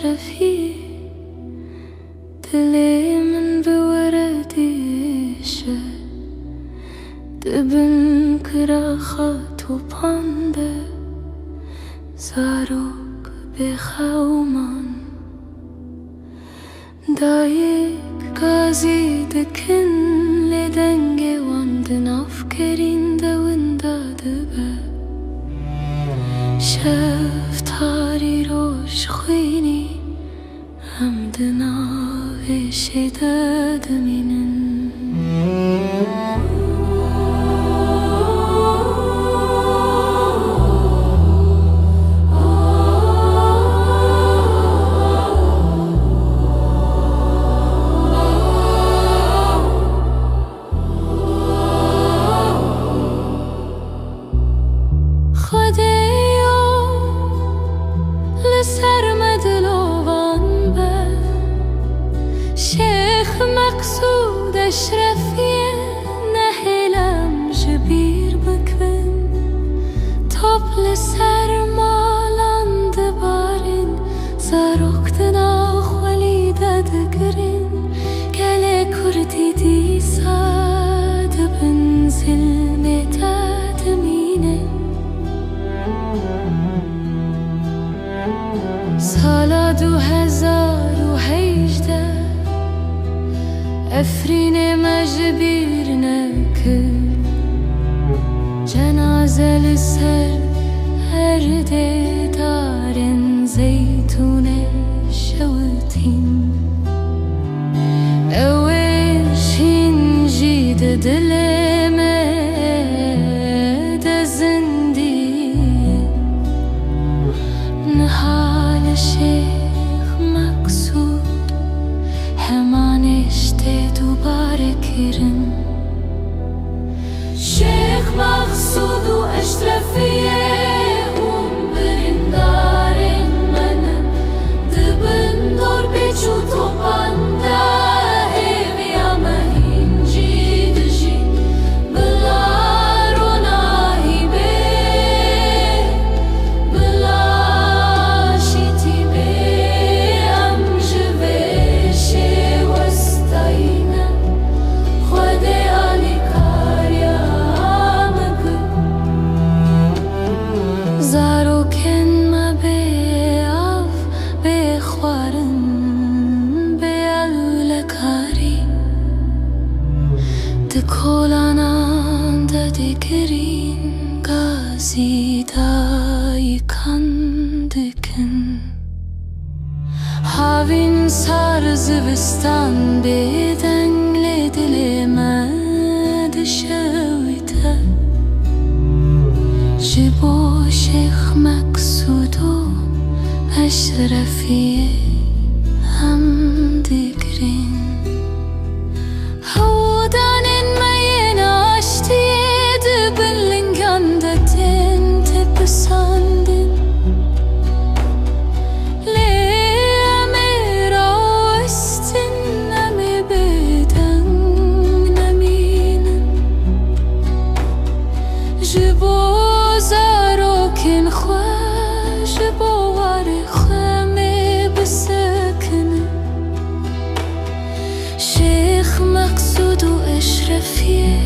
أشرفي دلي من بوردی شد دبن کراخات و پانده زاروک بخومان دایک گازی دکن لدنگ واندن افکرین دونده دبه شفتاری روش خوینی همدنا وشده دمینن أشرفية نهلم جبير بكبن طب لسر مالان دبارن زاروكتنا خوليدة دقرن كالي كردي دي ساد بنزل متاد مينن سالا 2018 أفرين مجبيرنا كل جنازة للسر هردي دارن زيتون شوتين أوشين جيد دلما دزندي نهال الشيخ مقصود همانش باركرن شيخ مقصود وأشرفية برندارن من دبن دور بيچو طوبان دا هيويا مهين جيد جيد بلا روناهي بي بلا شيتي بي أم جبشي وستاينا زاروكن ما بيعف بيخوارن بيعلكاري دكولانان دا ديكرين غازي دايكان دكن هاوين سار زبستان بيدن لدل ما دشويته جبو شيخ مقصود أشرفية هم دقرين هودان مين عشتي دبلنگان دتين تبساندن زاروكن خواش بواري خامي بسكن شيخ مقصود وأشرفية